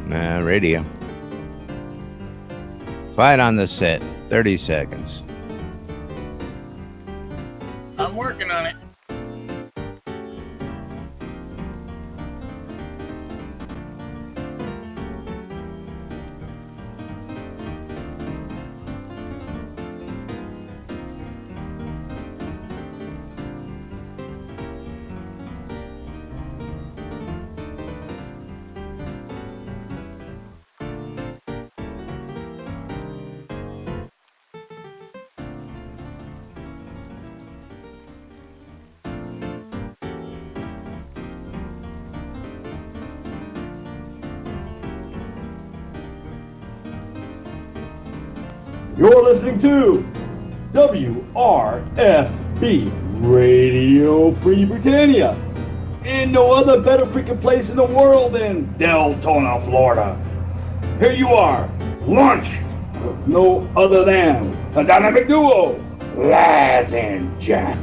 Radio. Quiet on the set. 30 seconds. I'm working on it. You're listening to WRFB Radio Free Britannia. And no other better freaking place in the world than Deltona, Florida. Here you are, lunch with no other than the dynamic duo, Laz and Jack.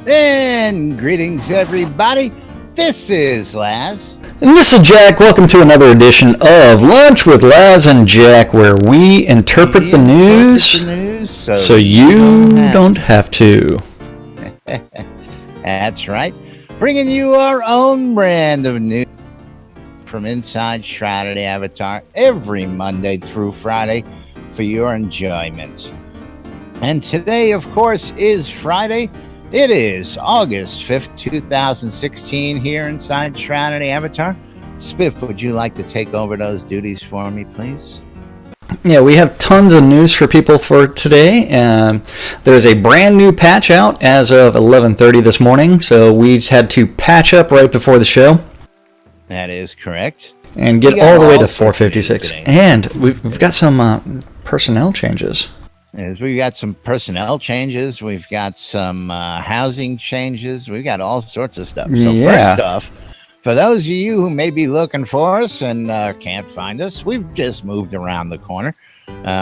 And greetings, everybody. This is Laz. And this is Jack. Welcome to another edition of Lunch with Laz and Jack, where we interpret the news so you don't have to. That's right. Bringing you our own brand of news from inside Shroud Avatar every Monday through Friday for your enjoyment. And today, of course, is Friday. It is August 5th, 2016 here inside Shroud Avatar. Spiff, would you like to take over those duties for me, please? Yeah, we have tons of news for people for today. There's a brand new patch out as of 11:30 this morning, so we had to patch up right before the show. That is correct. And get all the way to 456. And we've got some personnel changes. Yes, we've got some personnel changes. We've got some housing changes. We've got all sorts of stuff. So first off, for those of you who may be looking for us and can't find us, we've just moved around the corner.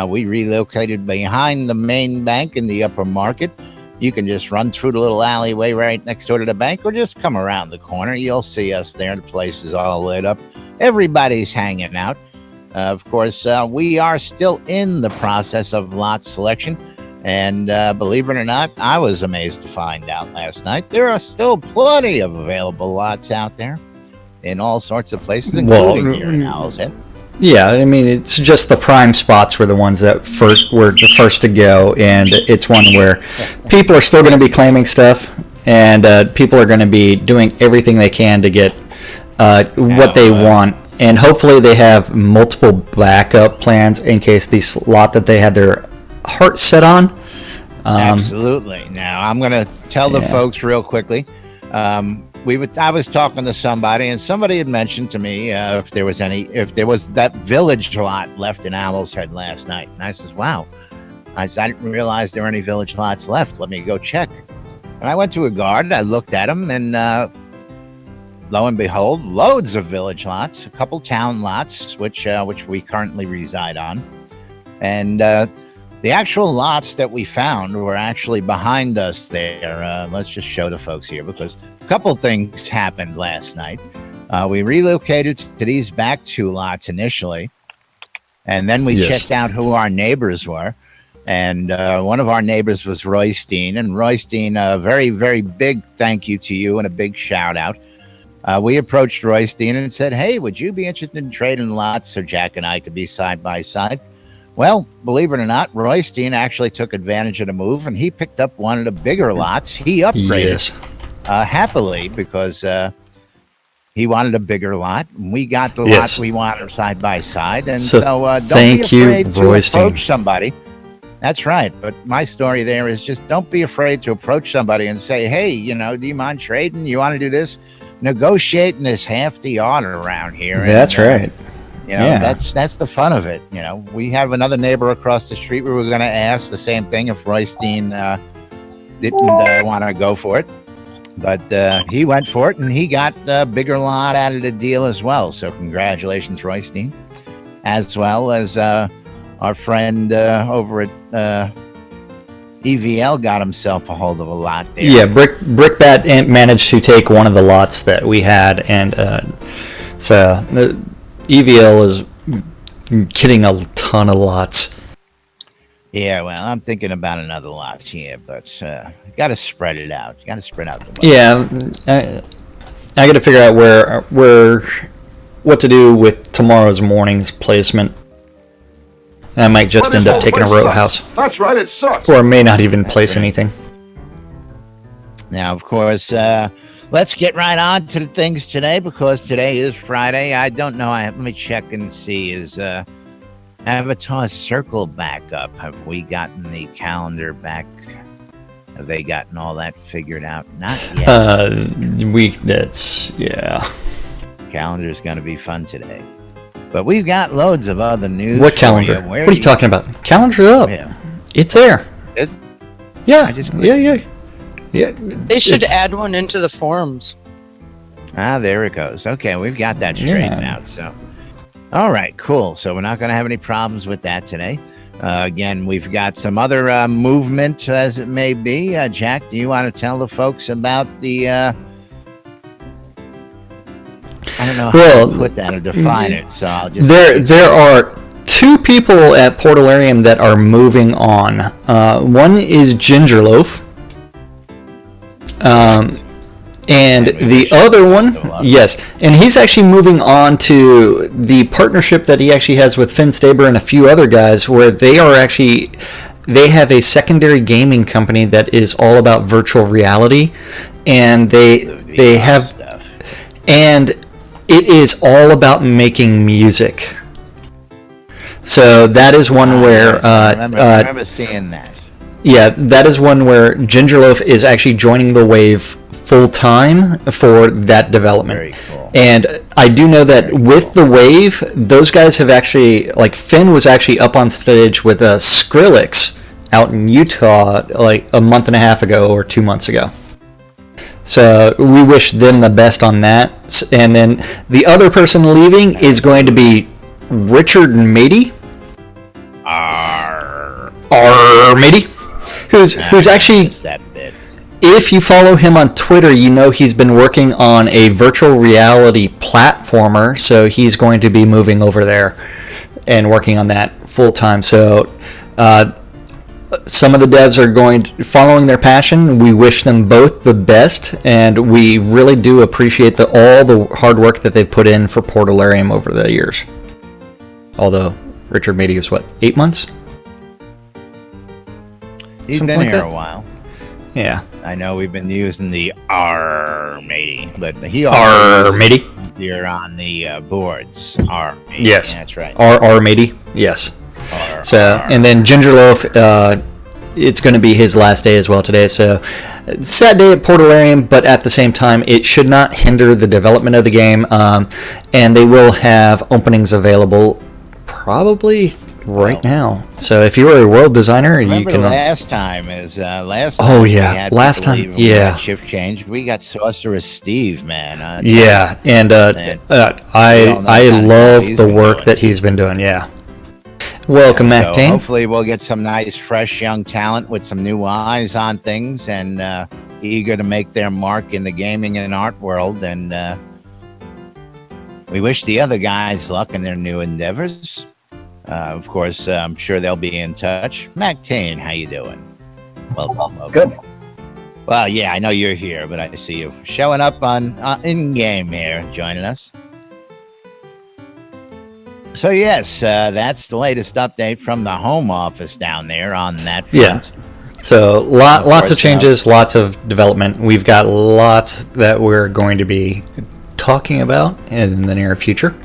We relocated behind the main bank in the upper market. You can just run through the little alleyway right next door to the bank or just come around the corner. You'll see us there. The place is all lit up. Everybody's hanging out. Of course, we are still in the process of lot selection. And believe it or not, I was amazed to find out last night there are still plenty of available lots out there in all sorts of places, including here in Owl's Head. Yeah, I mean, it's just the prime spots were the ones that were the first to go. And it's one where people are still going to be claiming stuff. And people are going to be doing everything they can to get what they want. And hopefully they have multiple backup plans in case the lot that they had their heart set on. Absolutely. Now, I'm going to tell the folks real quickly. I was talking to somebody, and somebody had mentioned to me if there was that village lot left in Owl's Head last night. And I says, wow. I didn't realize there were any village lots left. Let me go check. And I went to a guard. I looked at them, and lo and behold, loads of village lots, a couple town lots, which we currently reside on. And the actual lots that we found were actually behind us there. Let's just show the folks here because a couple things happened last night. We relocated to these back two lots initially, and then we checked out who our neighbors were. And one of our neighbors was Roystein. And Roystein, a very, very big thank you to you and a big shout out. We approached Roystein and said, hey, would you be interested in trading lots so Jack and I could be side by side? Well, believe it or not, Roystein actually took advantage of the move, and he picked up one of the bigger lots. He upgraded happily because he wanted a bigger lot. And we got the lot we wanted side by side. And so don't be afraid to approach somebody. That's right. But my story there is just don't be afraid to approach somebody and say, hey, do you mind trading? You want to do this? Negotiating is half the art around here. That's right. That's the fun of it. We have another neighbor across the street. We were going to ask the same thing if Roystein didn't want to go for it. But he went for it, and he got a bigger lot out of the deal as well. So congratulations, Roystein. As well as our friend over at EVL got himself a hold of a lot there. Yeah, Brickbat managed to take one of the lots that we had, and so EVL is getting a ton of lots. Yeah, well, I'm thinking about another lot here, but got to spread it out. You got to spread out the money. Yeah, I got to figure out what to do with tomorrow's morning's placement. I might just end up taking a row house. That's right, it sucks. Or I may not even place anything. Now, of course, let's get right on to the things today, because today is Friday. I don't know. Let me check and see. Is Avatar Circle back up? Have we gotten the calendar back? Have they gotten all that figured out? Not yet. Yeah. Calendar's going to be fun today. But we've got loads of other news. What calendar? What are you talking about? Calendar's up. Yeah. It's there. Yeah. Yeah. They should add one into the forums. There it goes. Okay, we've got that straightened out. So, all right, cool. So we're not going to have any problems with that today. Again, we've got some other movement, as it may be. Jack, do you want to tell the folks about the... I don't know how to put that or define it, so I'll just... There are two people at Portalarium that are moving on. One is Gingerloaf. And the other one, yes, and he's actually moving on to the partnership that he actually has with Finn Staber and a few other guys, where they have a secondary gaming company that is all about virtual reality, and they have stuff. And it is all about making music. So that is one where I remember seeing that. Yeah, that is one where Gingerloaf is actually joining the Wave full time for that development. Very cool. And I do know that with the Wave, those guys have actually, like Finn was actually up on stage with Skrillex out in Utah like a month and a half ago or 2 months ago. So we wish them the best on that. And then the other person leaving is going to be Richard Mady. Mady. Who's actually, if you follow him on Twitter, you know he's been working on a virtual reality platformer, so he's going to be moving over there and working on that full time. So some of the devs are following their passion. We wish them both the best, and we really do appreciate all the hard work that they've put in for Portalarium over the years. Although Richard Mady was 8 months? He's Something been like here that? A while. Yeah. I know we've been using the Mady, but he Mady here on the boards. Mady. Yes. That's right. Mady. Yes. And then Gingerloaf, it's going to be his last day as well today. So, sad day at Portalarium, but at the same time, it should not hinder the development of the game. And they will have openings available probably right now. So if you were a world designer, you can. Last time. Oh yeah, last time. Yeah. Shift change. We got Sorceress Steve, man. Yeah, and I love the work that he's been doing. Yeah. Welcome, Mac Tane. Hopefully, we'll get some nice, fresh, young talent with some new eyes on things and eager to make their mark in the gaming and art world. And we wish the other guys luck in their new endeavors. Of course, I'm sure they'll be in touch. Mac Tane, how you doing? Welcome. Good. Well, yeah, I know you're here, but I see you showing up on in-game here, joining us. So, yes, that's the latest update from the home office down there on that front. Yeah. So, lots of changes, lots of development. We've got lots that we're going to be talking about in the near future.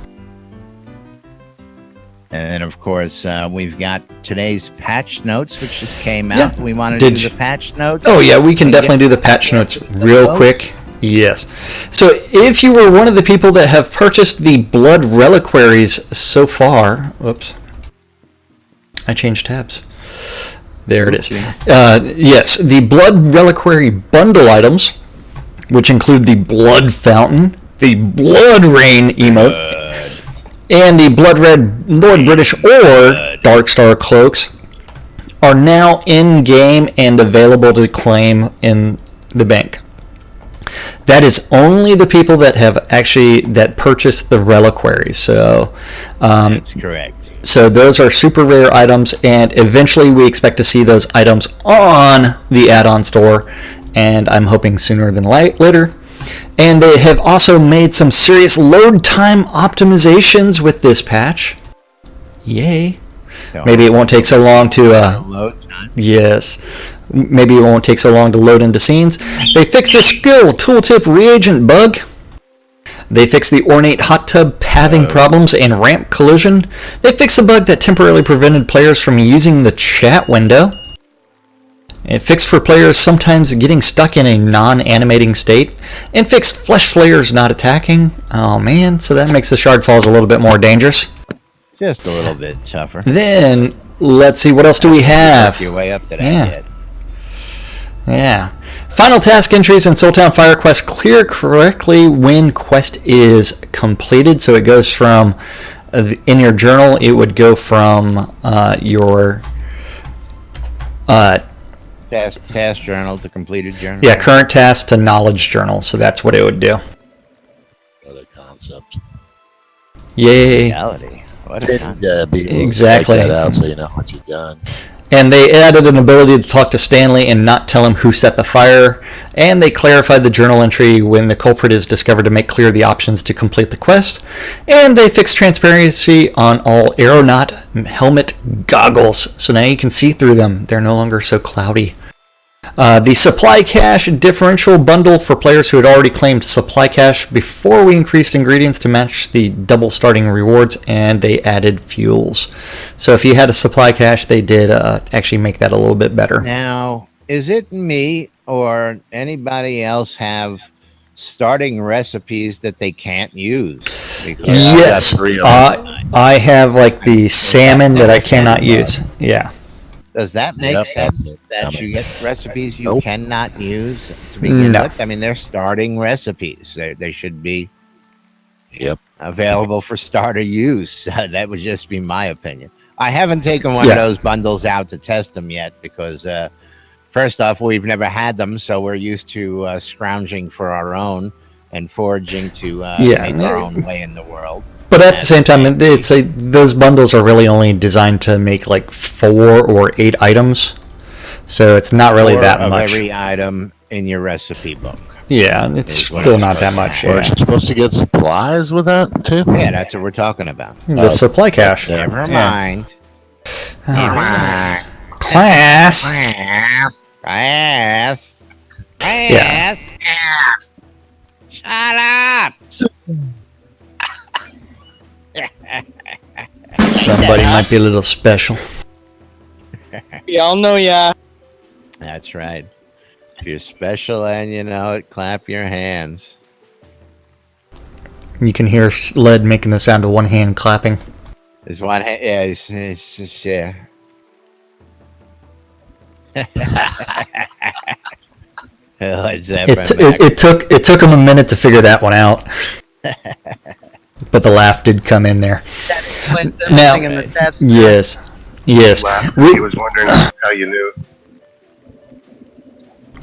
And, of course, we've got today's patch notes, which just came out. Yeah. We want to do the patch notes. Oh, yeah, we can definitely do the patch notes real quick. Yes. So if you were one of the people that have purchased the Blood Reliquaries so far... Whoops. I changed tabs. There it is. Yes, the Blood Reliquary bundle items, which include the Blood Fountain, the Blood Rain emote, and the Blood Red Lord British or Dark Star cloaks, are now in-game and available to claim in the bank. That is only the people that have actually that purchased the reliquaries. So That's correct. So those are super rare items, and eventually we expect to see those items on the add-on store, and I'm hoping sooner than later. And they have also made some serious load time optimizations with this patch. Yay. Maybe it won't take so long to load time. Yes. Maybe it won't take so long to load into scenes. They fixed the skill tooltip reagent bug. They fixed the ornate hot tub pathing problems and ramp collision. They fixed a bug that temporarily prevented players from using the chat window. It fixed for players sometimes getting stuck in a non-animating state. And fixed flesh flayers not attacking. Oh man, so that makes the shard falls a little bit more dangerous. Just a little bit tougher. Then, let's see, what else do we have? Work your way up to that yet. Yeah. Final task entries in Soultown Fire Quest clear correctly when quest is completed. So it goes from, in your journal, it would go from your... task journal to completed journal. Yeah, current task to knowledge journal. So that's what it would do. What a concept. Yay. Reality. What a concept. Exactly. Check that out so you know what you've done. And they added an ability to talk to Stanley and not tell him who set the fire. And they clarified the journal entry when the culprit is discovered to make clear the options to complete the quest. And they fixed transparency on all aeronaut helmet goggles. So now you can see through them. They're no longer so cloudy. The supply cache differential bundle for players who had already claimed supply cache before we increased ingredients to match the double starting rewards, and they added fuels. So if you had a supply cache, they did actually make that a little bit better. Now, is it me or anybody else have starting recipes that they can't use? Because Yes, I have like the salmon that I cannot use. Yeah. Does that make sense that you get recipes you cannot use to begin with? I mean, they're starting recipes. They should be available for starter use. That would just be my opinion. I haven't taken one of those bundles out to test them yet because, first off, we've never had them, so we're used to scrounging for our own and foraging to make our own way in the world. But at the same time, it's like those bundles are really only designed to make like 4 or 8 items, so it's not really that much. Every item in your recipe book. Yeah, it's still not that much. Aren't you supposed to get supplies with that too? Yeah, that's what we're talking about. The supply cache. Never mind. Class. Shut up. Somebody might be a little special. We all know ya. That's right. If you're special and you know it, clap your hands. You can hear Led making the sound of one hand clapping. There's one hand. Yeah, it's yeah. It took him a minute to figure that one out. But the laugh did come in there. That explains everything in the stats. Yes. He was wondering how you knew.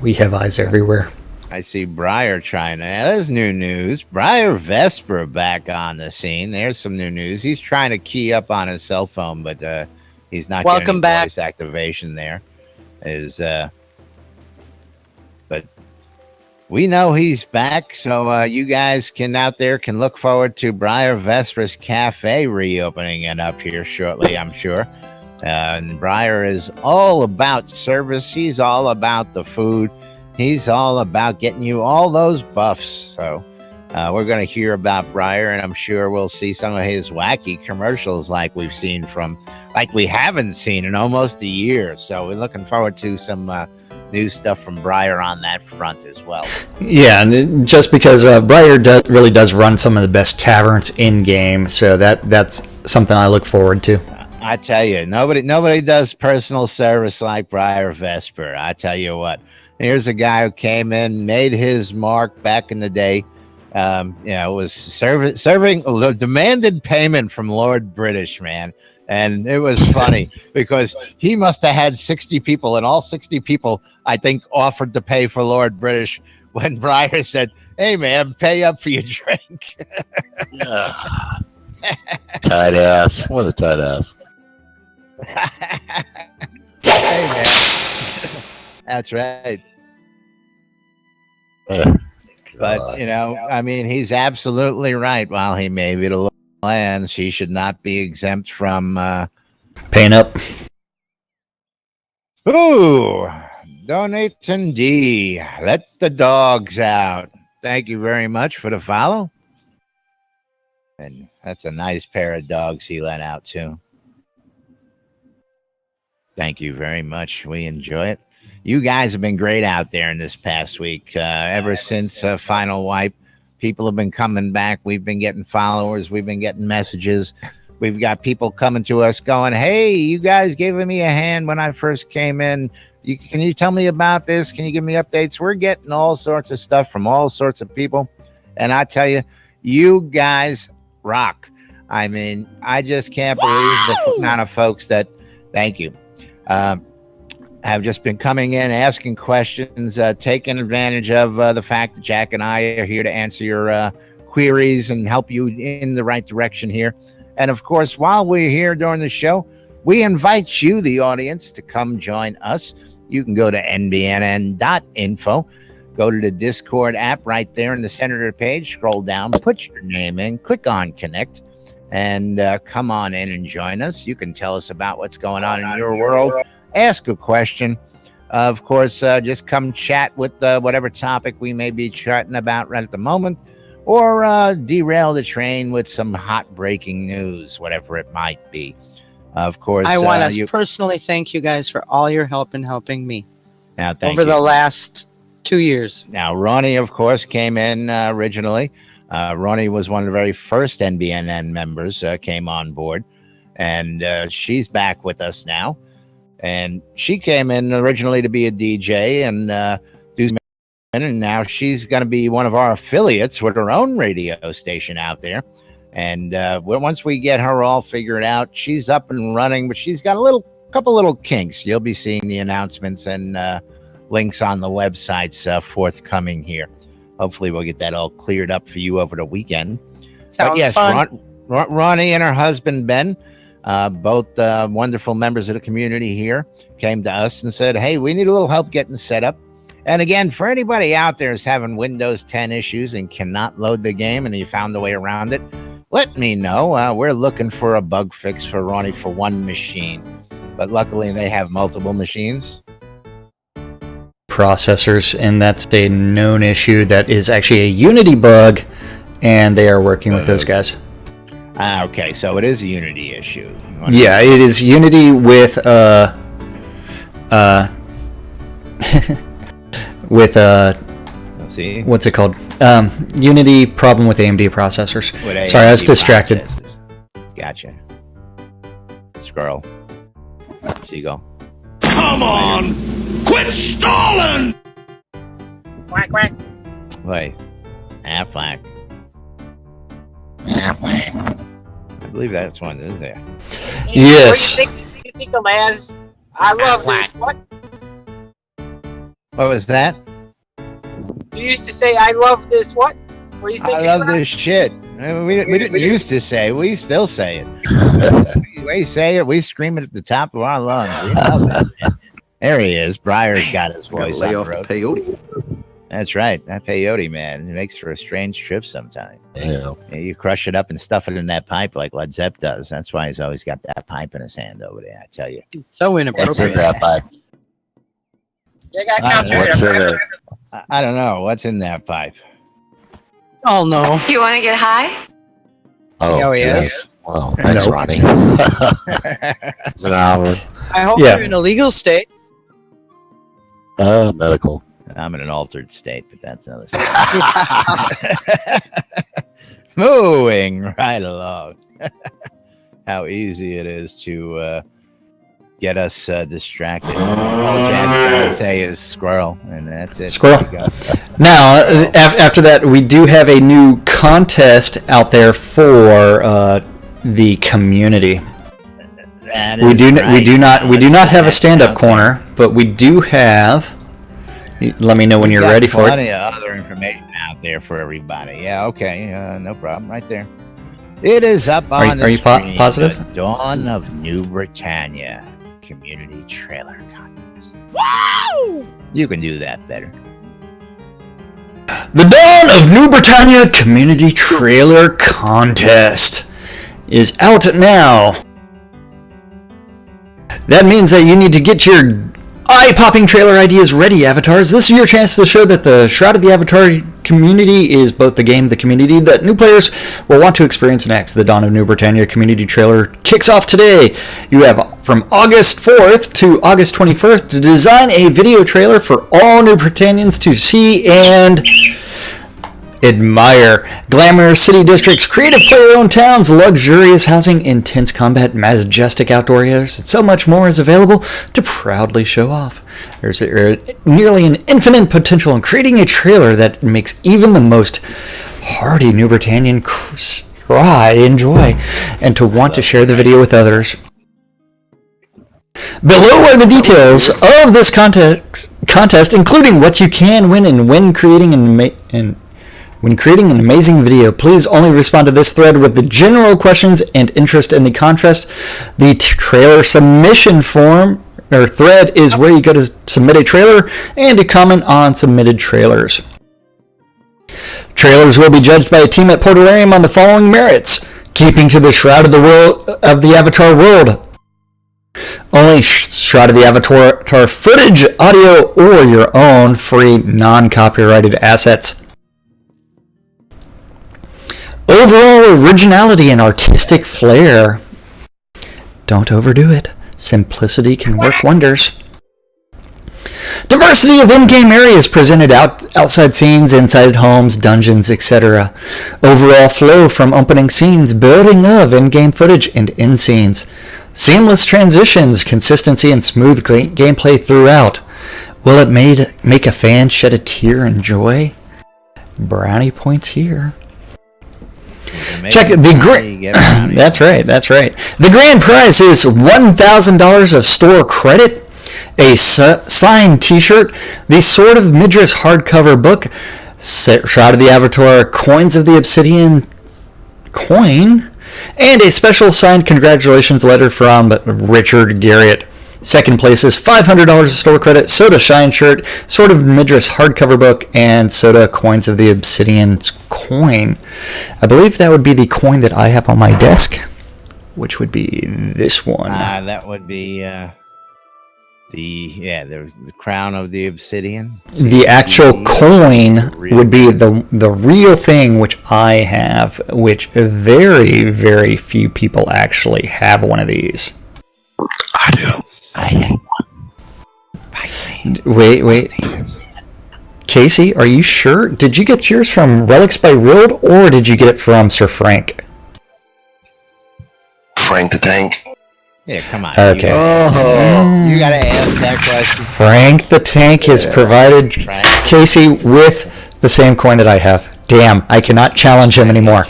We have eyes everywhere. I see Briar trying to. There's new news. Briar Vesper back on the scene. There's some new news. He's trying to key up on his cell phone, but he's not getting any voice activation there. But we know he's back, so you guys can look forward to Briar Vesper's Cafe reopening and up here shortly, I'm sure. And Briar is all about service. He's all about the food. He's all about getting you all those buffs. So we're going to hear about Briar, and I'm sure we'll see some of his wacky commercials like we haven't seen in almost a year. So we're looking forward to some new stuff from Briar on that front as well. Yeah, and just because Briar really does run some of the best taverns in game, so that's something I look forward to. I tell you, nobody does personal service like Briar Vesper. I tell you what. Here's a guy who came in, made his mark back in the day. Was serving demanded payment from Lord British, man. And it was funny because he must have had 60 people, and all 60 people, I think, offered to pay for Lord British when Briar said, Hey, man, pay up for your drink. Yeah. Tight ass. What a tight ass. Hey, man. That's right. But, I mean, he's absolutely right. While he may be the land, she should not be exempt from paying up. Ooh, Donation D. Let the dogs out. Thank you very much for the follow. And that's a nice pair of dogs he let out, too. Thank you very much. We enjoy it. You guys have been great out there in this past week. Ever since Final Wipe, people have been coming back. We've been getting followers. We've been getting messages. We've got people coming to us going, hey, you guys giving me a hand when I first came in. Can you tell me about this? Can you give me updates? We're getting all sorts of stuff from all sorts of people. And I tell you, you guys rock. I mean, I just can't believe the amount of folks that, thank you, have just been coming in, asking questions, taking advantage of the fact that Jack and I are here to answer your queries and help you in the right direction here. And of course, while we're here during the show, we invite you, the audience, to come join us. You can go to nbnn.info, go to the Discord app right there in the center of the page, scroll down, put your name in, click on connect, and come on in and join us. You can tell us about what's going on in your world, ask a question. Of course, just come chat with whatever topic we may be chatting about right at the moment, or derail the train with some hot breaking news, whatever it might be. Of course, I want to personally thank you guys for all your help in helping me over the last 2 years. Now, Ronnie, of course, came in originally. Ronnie was one of the very first NBNN members, came on board, and she's back with us now. And she came in originally to be a DJ and do some, and now she's going to be one of our affiliates with her own radio station out there. And once we get her all figured out, she's up and running, but she's got a couple little kinks. You'll be seeing the announcements and links on the websites forthcoming here. Hopefully we'll get that all cleared up for you over the weekend. But yes, Ronnie and her husband, Ben, both wonderful members of the community here, came to us and said, hey, we need a little help getting set up. And again, for anybody out there who's having Windows 10 issues and cannot load the game and you found a way around it, let me know. We're looking for a bug fix for Ronnie for one machine. But luckily, they have multiple machines. Processors, and that's a known issue that is actually a Unity bug, and they are working with those guys. Okay, so it is a Unity issue. Yeah, it is Unity with with let's see, what's it called? Unity problem with AMD processors. Sorry, I was distracted. Processes. Gotcha. Squirrel. Seagull. Come on! Quit stalling! Quack, quack. Wait. Affleck. I believe that's one, isn't there? Yes. What do you think of Laz? I love this. What? What was that? You used to say, I love this. What? What do you think? I love this shit. We didn't used to say. We still say it. We say it. We scream it at the top of our lungs. We love it. Man. There he is. Briar's got his voice on the road. Peyote. That's right. That peyote, man. It makes for a strange trip sometimes. Yeah. You crush it up and stuff it in that pipe like Led Zepp does. That's why he's always got that pipe in his hand over there, I tell you. So inappropriate. What's in that pipe? What's in it? I don't know. What's in that pipe? Oh, no. You want to get high? Oh, yes. Well, thanks, Ronnie. It's an hour. I hope you're in a legal state. Medical. I'm in an altered state, but that's another story. Moving right along. How easy it is to get us distracted. All Jack's got to say is squirrel, and that's it. Squirrel. Now, after that, we do have a new contest out there for the community. We do not have a stand-up corner, but we do have Let me know when you're ready for it. Plenty of other information out there for everybody. Yeah, okay, no problem. Right there. It is up on Are you positive? The Dawn of New Britannia Community Trailer Contest. Wow! You can do that better. The Dawn of New Britannia Community Trailer Contest is out now. That means that you need to get your eye-popping trailer ideas ready, avatars. This is your chance to show that the Shroud of the Avatar community is both the game, the community that new players will want to experience next. The Dawn of New Britannia community trailer kicks off today. You have from August 4th to August 21st to design a video trailer for all New Britannians to see and admire. Glamorous city districts, creative player-owned towns, luxurious housing, intense combat, majestic outdoor areas, and so much more is available to proudly show off. There's nearly an infinite potential in creating a trailer that makes even the most hardy New Britannian try, enjoy, and to want to share the video with others. Below are the details of this contest, including what you can win and when creating an amazing video. Please only respond to this thread with the general questions and interest in the contest. The trailer submission form or thread is where you go to submit a trailer and to comment on submitted trailers. Trailers will be judged by a team at Portalarium on the following merits: keeping to the Shroud of the Avatar world. Only Shroud of the Avatar footage, audio, or your own free non-copyrighted assets. Overall originality and artistic flair. Don't overdo it. Simplicity can work wonders. Diversity of in-game areas presented outside scenes, inside homes, dungeons, etc. Overall flow from opening scenes, building of in-game footage and end scenes. Seamless transitions, consistency, and smooth gameplay throughout. Will it make a fan shed a tear in joy? Brownie points here. Check the grand. That's right. The grand prize is $1,000 of store credit, a signed T-shirt, the Sword of Midras hardcover book, Shroud of the Avatar Coins of the Obsidian coin, and a special signed congratulations letter from Richard Garriott. Second place is $500 of store credit, Soda Shine shirt, Sword of Midras hardcover book, and Soda Coins of the Obsidian coin. I believe that would be the coin that I have on my desk, which would be this one. That would be the crown of the Obsidian. The actual coin would be the real thing, which I have, which very, very few people actually have one of these. I do. I have one. Wait. Casey, are you sure? Did you get yours from Relics by World, or did you get it from Sir Frank? Frank the Tank. Yeah, come on. Okay. You gotta ask that question. Frank the Tank has provided Casey with the same coin that I have. Damn, I cannot challenge him anymore.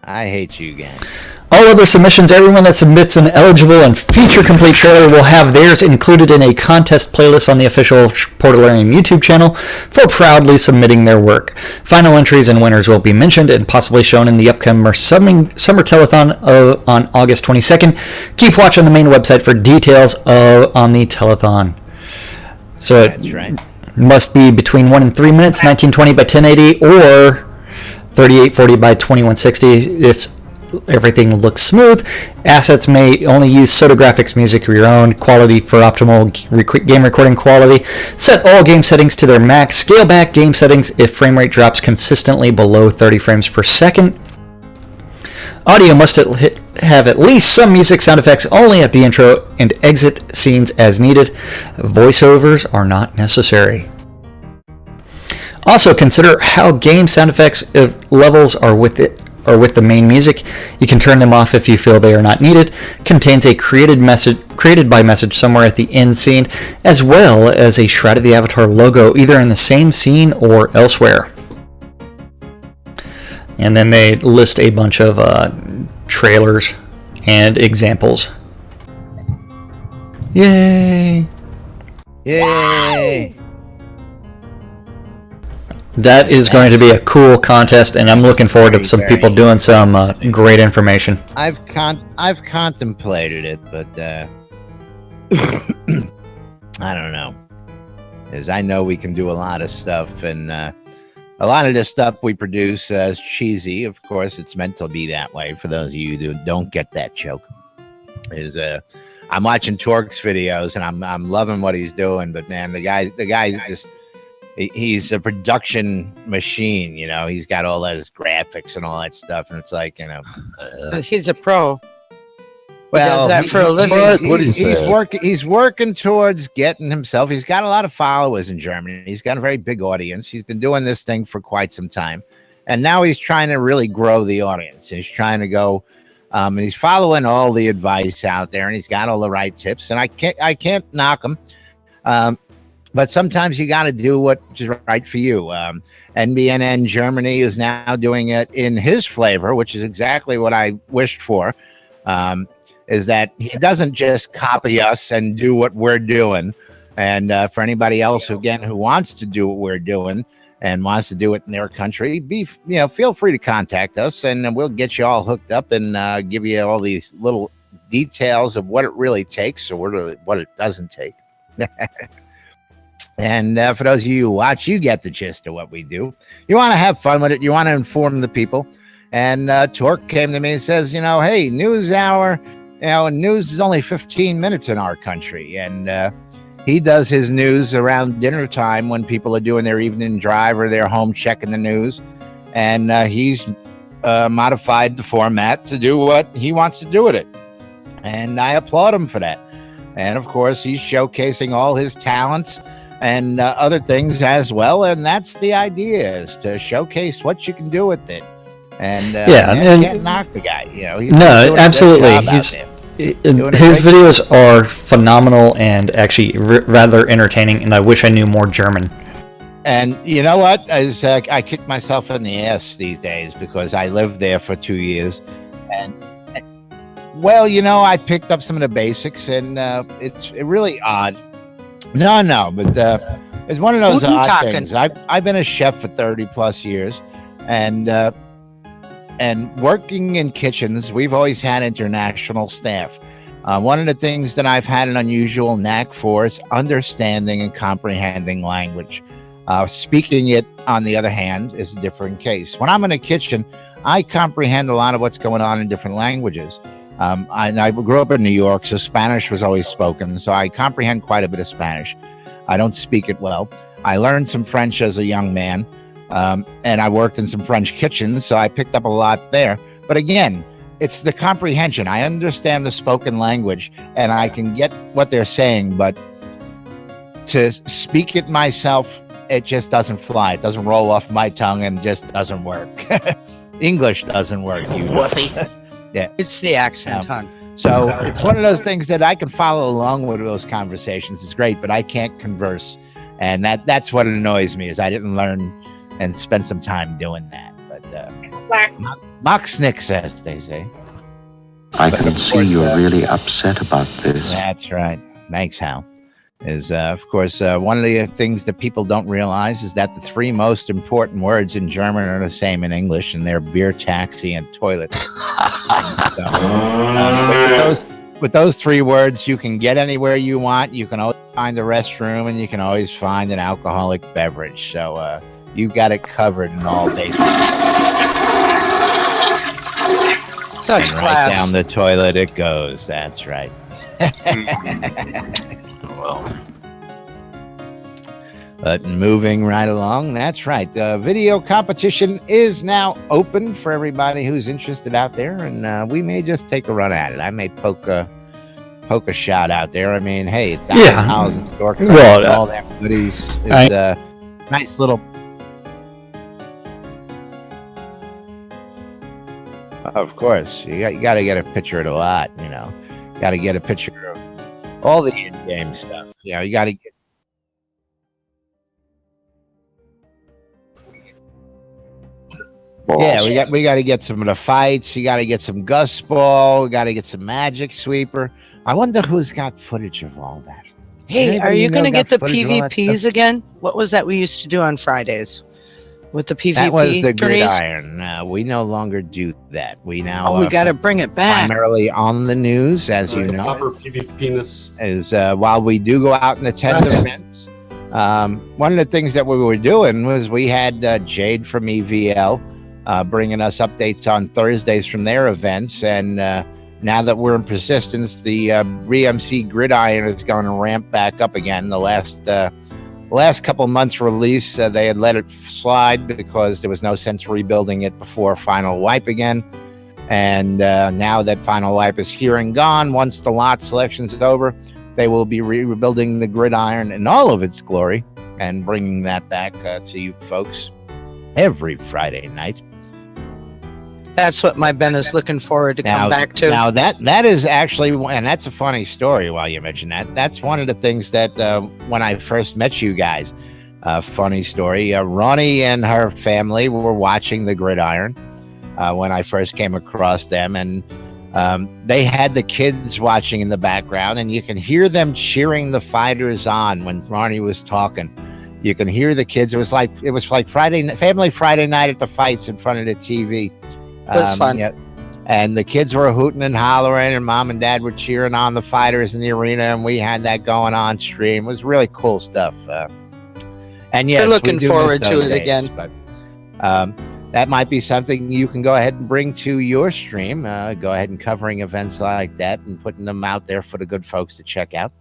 I hate you guys. All other submissions, everyone that submits an eligible and feature-complete trailer will have theirs included in a contest playlist on the official Portalarium YouTube channel for proudly submitting their work. Final entries and winners will be mentioned and possibly shown in the upcoming summer telethon on August 22nd. Keep watching the main website for details on the telethon. So That's right. Must be between 1 and 3 minutes, 1920 by 1080 or 3840 by 2160 if everything looks smooth. Assets may only use Soda Graphics music of your own. Quality for optimal game recording quality. Set all game settings to their max. Scale back game settings if frame rate drops consistently below 30 frames per second. Audio must have at least some music sound effects only at the intro and exit scenes as needed. Voiceovers are not necessary. Also consider how game sound effects levels are with the main music. You can turn them off if you feel they are not needed. Contains a created by message somewhere at the end scene, as well as a Shroud of the Avatar logo either in the same scene or elsewhere. And then they list a bunch of trailers and examples. Yay! Yay! That is going to be a cool contest, and I'm looking forward to some people doing some great information. I've contemplated it, but I don't know. As I know we can do a lot of stuff, and a lot of this stuff we produce is cheesy. Of course, it's meant to be that way. For those of you who don't get that joke, I'm watching Torque's videos, and I'm loving what he's doing. But man, the guy's just he's a production machine. You know, he's got all those graphics and all that stuff, and it's like, you know, he's a pro. well, does that for a living. What do you say? He's working towards getting himself. He's got a lot of followers in Germany. He's got a very big audience. He's been doing this thing for quite some time, and now he's trying to really grow the audience. He's trying to go, and he's following all the advice out there, and he's got all the right tips. And I can't knock him, but sometimes you got to do what is right for you. NBNN Germany is now doing it in his flavor, which is exactly what I wished for. Is that he doesn't just copy us and do what we're doing. And for anybody else, again, who wants to do what we're doing and wants to do it in their country, feel free to contact us, and we'll get you all hooked up and give you all these little details of what it really takes or what it doesn't take. And for those of you who watch, you get the gist of what we do. You want to have fun with it. You want to inform the people. And Torque came to me and says, hey, news hour. News is only 15 minutes in our country, and he does his news around dinner time when people are doing their evening drive or they're home checking the news, and he's modified the format to do what he wants to do with it, and I applaud him for that. And of course, he's showcasing all his talents and other things as well, and that's the idea, is to showcase what you can do with it. And and can't knock the guy. He's no, absolutely. His videos are phenomenal and actually rather entertaining, and I wish I knew more German. And you know what? I kick myself in the ass these days because I lived there for 2 years, and well, I picked up some of the basics, and it's really odd. No, but it's one of those odd things. I've been a chef for 30 plus years, and working in kitchens, we've always had international staff. One of the things that I've had an unusual knack for is understanding and comprehending language. Speaking it, on the other hand, is a different case. When I'm in a kitchen, I comprehend a lot of what's going on in different languages. I grew up in New York, so Spanish was always spoken, so I comprehend quite a bit of Spanish. I don't speak it well. I learned some French as a young man. And I worked in some French kitchens, so I picked up a lot there. But again, it's the comprehension. I understand the spoken language, and I can get what they're saying, but to speak it myself, it just doesn't fly. It doesn't roll off my tongue and just doesn't work. English doesn't work. Yeah, it's the accent, hon. So it's one of those things that I can follow along with those conversations. It's great, but I can't converse. And that's what annoys me, is I didn't learn and spend some time doing that. But mock snicks, as they say. I can see you're really upset about this. That's right. Thanks, Hal. Of course, one of the things that people don't realize is that the three most important words in German are the same in English, and they're beer, taxi, and toilet. With those three words, you can get anywhere you want. You can always find a restroom, and you can always find an alcoholic beverage. So you've got it covered in all bases. Such and class. Right down the toilet it goes. That's right. Well, but moving right along, that's right. The video competition is now open for everybody who's interested out there, and we may just take a run at it. I may poke a shot out there. I mean, hey, $1,000 in store credit, all that goodies is a nice little. Of course, you got to get a picture of a lot. Got to get a picture of all the in-game stuff. You got to get. Yeah, we got to get some of the fights. You got to get some Gus Ball. We got to get some Magic Sweeper. I wonder who's got footage of all that. Hey, are you going to get the PvPs again? What was that we used to do on Fridays? with the PvP That was the tourneys? gridiron. We no longer do that. We now we got to bring it back. primarily on the news, as you The know. proper PvP-ness. Is while we do go out and attend events, one of the things that we were doing was we had Jade from EVL bringing us updates on Thursdays from their events, and now that we're in Persistence, the ReMC Gridiron is going to ramp back up again. The last couple months release, they had let it slide because there was no sense rebuilding it before Final Wipe again. And now that Final Wipe is here and gone, once the lot selection is over, they will be rebuilding the gridiron in all of its glory and bringing that back to you folks every Friday night. That's what my Ben is looking forward to come back to. Now that is actually, and that's a funny story. While you mention that, that's one of the things that when I first met you guys, funny story. Ronnie and her family were watching the gridiron when I first came across them, and they had the kids watching in the background, and you can hear them cheering the fighters on when Ronnie was talking. You can hear the kids. It was like family Friday night at the fights in front of the TV. That's fun. Yeah. And the kids were hooting and hollering, and mom and dad were cheering on the fighters in the arena, and we had that going on stream. It was really cool stuff. And yes, we're looking forward to it again. But that might be something you can go ahead and bring to your stream. Go ahead and covering events like that and putting them out there for the good folks to check out.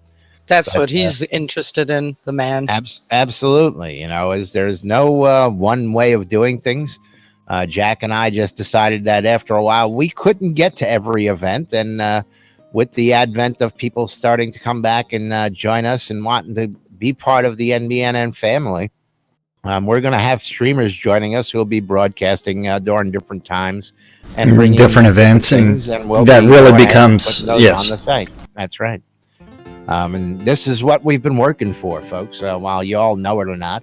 That's what he's interested in, the man. Absolutely. You know, there's no one way of doing things. Jack and I just decided that after a while we couldn't get to every event, and with the advent of people starting to come back and join us and wanting to be part of the NBNN family, we're going to have streamers joining us who will be broadcasting during different times and bringing different events, and we'll that really becomes on the site. That's right. And this is what we've been working for, folks. While you all know it or not.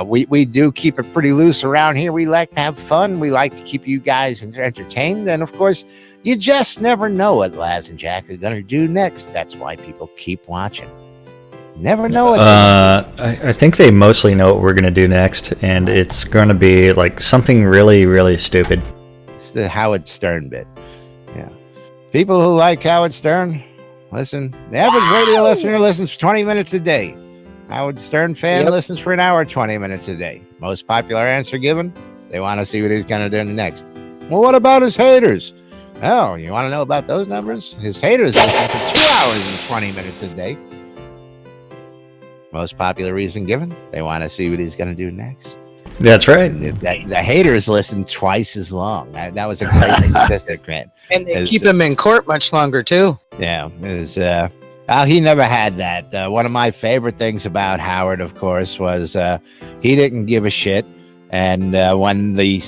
We do keep it pretty loose around here. We like to have fun. We like to keep you guys entertained. And of course, you just never know what Laz and Jack are going to do next. That's why people keep watching. Never know what I think they mostly know what we're going to do next, and it's going to be like something really, really stupid. It's the Howard Stern bit. Yeah. People who like Howard Stern, listen. The average radio listener listens for 20 minutes a day. Howard Stern fan listens for an hour, 20 minutes a day. Most popular answer given, they want to see what he's going to do next. Well, what about his haters? Oh, you want to know about those numbers? His haters listen for 2 hours and 20 minutes a day. Most popular reason given, they want to see what he's going to do next. That's right. The haters listen twice as long. That was a crazy statistic, man. And they keep him in court much longer, too. Yeah, it was... he never had that. One of my favorite things about Howard, of course, was he didn't give a shit. And when the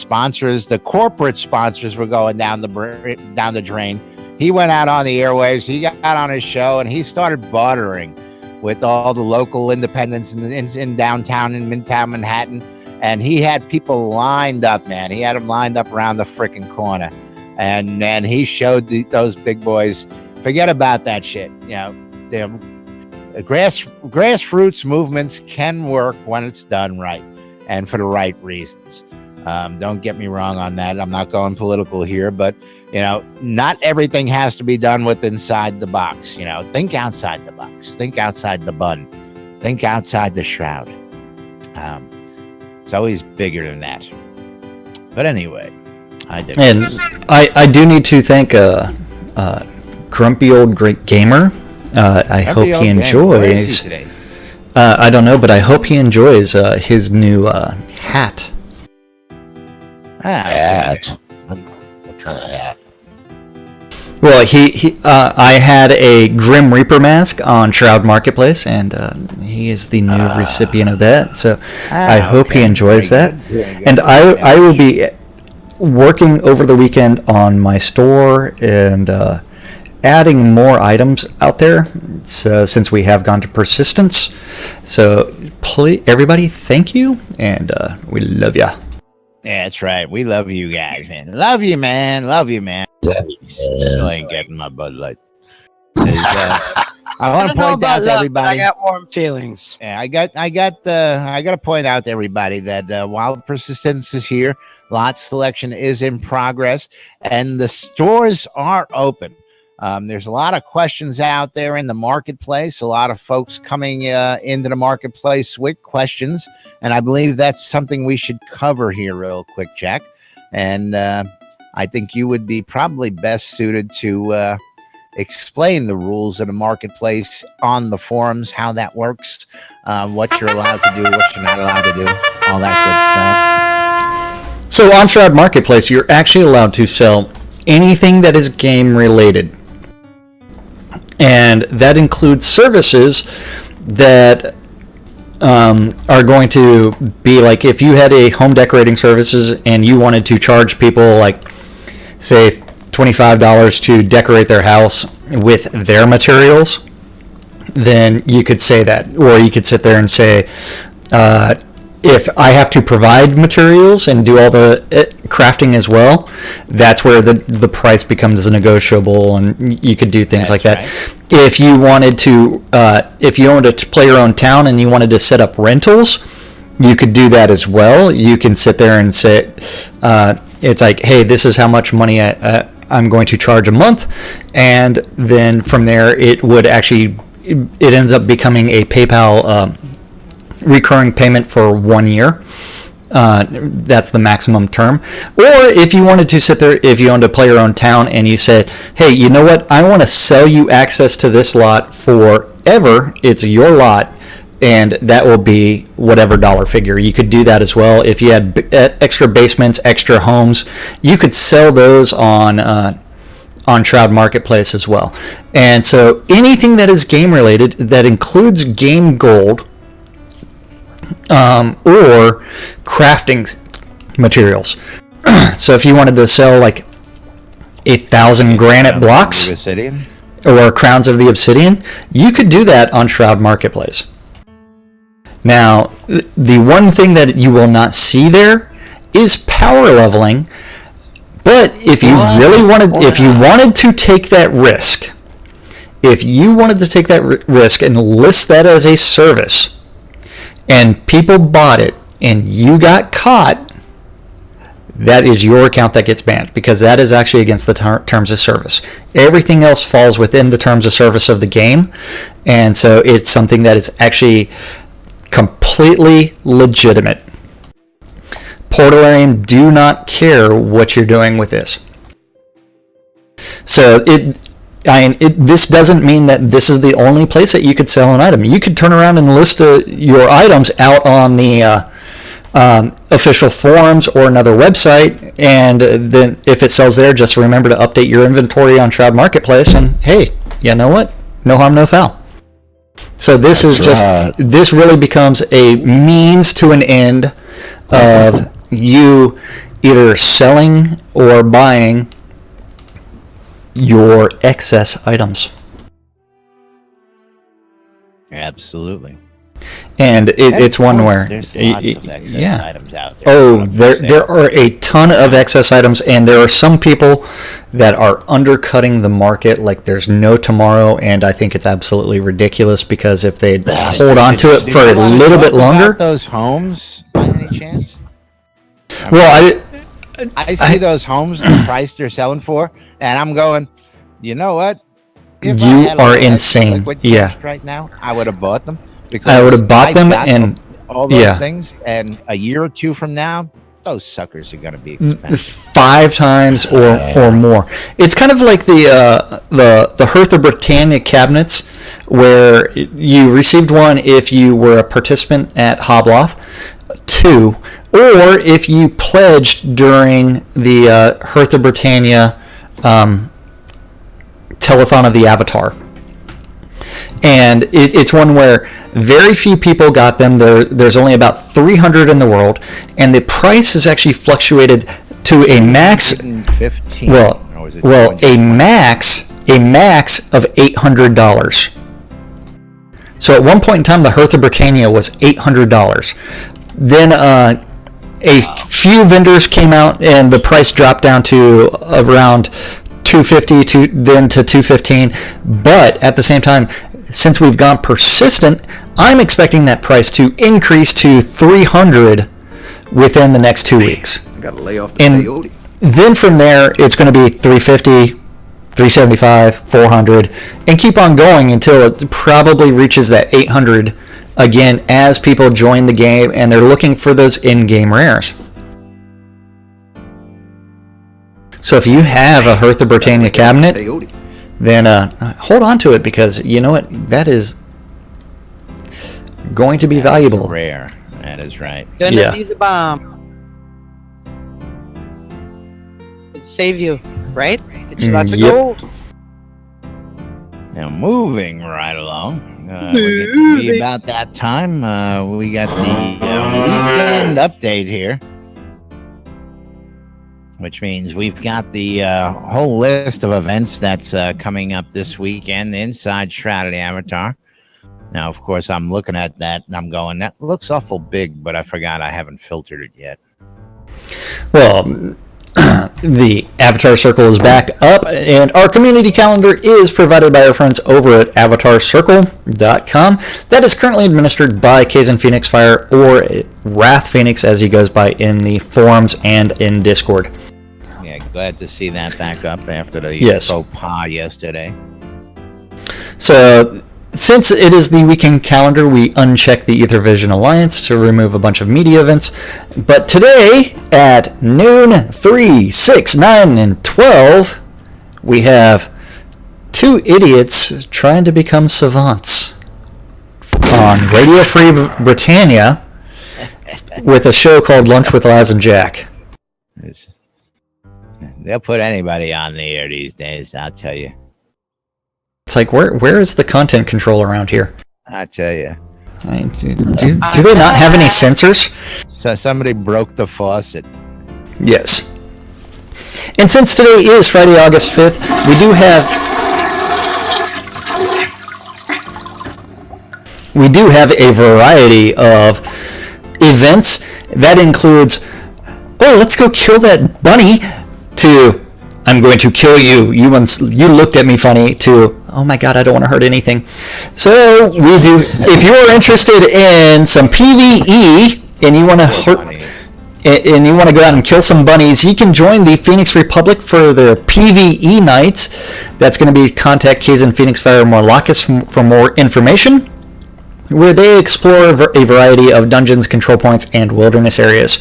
corporate sponsors were going down the drain, he went out on the airwaves. He got on his show and he started bartering with all the local independents in downtown and Midtown Manhattan. And he had people lined up, man. He had them lined up around the freaking corner. And then he showed those big boys, forget about that shit. You know, grassroots movements can work when it's done right and for the right reasons. Don't get me wrong on that. I'm not going political here, but you know, not everything has to be done with inside the box. You know, think outside the box. Think outside the bun. Think outside the shroud. It's always bigger than that. But anyway, I do need to thank Grumpy Old Great Gamer. I hope he enjoys. I don't know, but I hope he enjoys his new hat. Hat. What kind of hat? Well, I had a Grim Reaper mask on Shroud Marketplace, and he is the new recipient of that. So I hope he enjoys that. And I will be working over the weekend on my store and adding more items out there. So since we have gone to Persistence, so please, everybody, thank you, and we love ya. Yeah, that's right. We love you guys, man. Love you, man. Love you, man. Yeah. Still ain't getting my Bud Light. I want to don't know point out about to love, but everybody. I got warm feelings. Yeah, I got to point out to everybody that while persistence is here, lot selection is in progress, and the stores are open. There's a lot of questions out there in the marketplace. A lot of folks coming into the marketplace with questions, and I believe that's something we should cover here real quick, Jack. And I think you would be probably best suited to explain the rules of the marketplace on the forums, how that works, what you're allowed to do, what you're not allowed to do, all that good stuff. So on Shroud Marketplace, you're actually allowed to sell anything that is game related. And that includes services that are going to be like if you had a home decorating services and you wanted to charge people like, say, $25 to decorate their house with their materials, then you could say that. Or you could sit there and say, if I have to provide materials and do all the crafting as well, that's where the price becomes negotiable, and you could do things like that. Right. If you wanted to, if you owned a play your own town and you wanted to set up rentals, you could do that as well. You can sit there and say, it's like, hey, this is how much money I'm going to charge a month, and then from there it ends up becoming a PayPal recurring payment for 1 year. That's the maximum term. Or if you wanted to sit there, if you owned a play your own town and you said, hey, you know what, I want to sell you access to this lot forever, it's your lot, and that will be whatever dollar figure. You could do that as well. If you had extra basements, extra homes, you could sell those on Shroud Marketplace as well. And so anything that is game related that includes game gold or crafting materials. So if you wanted to sell like 1,000 granite blocks or crowns of the obsidian, you could do that on Shroud Marketplace. Now, the one thing that you will not see there is power leveling. But if you really wanted to take that risk, and list that as a service, and people bought it, and you got caught, that is your account that gets banned, because that is actually against the terms of service. Everything else falls within the terms of service of the game, and so it's something that is actually completely legitimate. Portalarium do not care what you're doing with this. So this doesn't mean that this is the only place that you could sell an item. You could turn around and list your items out on the official forums or another website, and then if it sells there, just remember to update your inventory on Shroud Marketplace, and hey, you know what? No harm, no foul. So this this really becomes a means to an end of you either selling or buying your excess items. Absolutely. And it's one where there's lots of excess items out there. Oh, there are a ton of excess items, and there are some people that are undercutting the market like there's no tomorrow, and I think it's absolutely ridiculous, because if they hold on to it for a little bit longer. Those homes, by any chance? Well, I see those homes, the price they're selling for, and I'm going, you know what? If you are insane. Yeah. Right now, I would have bought them. Because I would have bought them, and all those things, and a year or two from now, those suckers are going to be expensive. 5 times or more. It's kind of like the Hearth of Britannia cabinets, where you received one if you were a participant at Hobloth, 2, or if you pledged during the Hearth of Britannia telethon of the Avatar. And it's one where very few people got them. There's only about 300 in the world, and the price has actually fluctuated to a max. 15. A max of $800. So at one point in time, the Hearth of Britannia was $800. Then a few vendors came out, and the price dropped down to around $250 then to $215. But at the same time, since we've gone persistent, I'm expecting that price to increase to $300 within the next 2 weeks. I gotta lay off the peyote. Then from there, it's going to be $350, $375, $400, and keep on going until it probably reaches that $800 again as people join the game and they're looking for those in-game rares. So if you have a Hearth of Britannia cabinet, then hold on to it, because you know what? That is going to be valuable. Rare. That is right. Gonna be the bomb. It'd save you, right? Get you lots of gold. Now, moving right along, we're getting to be about that time. We got the weekend update here, which means we've got the whole list of events that's coming up this weekend inside Shroud of the Avatar. Now, of course, I'm looking at that and I'm going, that looks awful big, but I forgot I haven't filtered it yet. Well, the Avatar Circle is back up, and our community calendar is provided by our friends over at avatarcircle.com. That is currently administered by Kazan Phoenix Fire, or Wrath Phoenix as he goes by in the forums and in Discord. Yeah, glad to see that back up after the faux pas yesterday. So, since it is the weekend calendar, we uncheck the Ethervision Alliance to remove a bunch of media events. But today, at noon, 3, 6, 9, and 12, we have two idiots trying to become savants on Radio Free Britannia with a show called Lunch with Laz and Jack. They'll put anybody on the air these days, I'll tell you. It's like, where is the content control around here? I tell you. Do they not have any censors? So somebody broke the faucet. Yes. And since today is Friday, August 5th, we do have a variety of events. That includes, let's go kill that bunny, to I'm going to kill you. You looked at me funny, to, oh my god, I don't want to hurt anything. So we do. If you are interested in some PvE and you want to and you want to go out and kill some bunnies, you can join the Phoenix Republic for their PvE nights. That's going to be contact Kazan Phoenix Fire Morlachis for more information, where they explore a variety of dungeons, control points, and wilderness areas.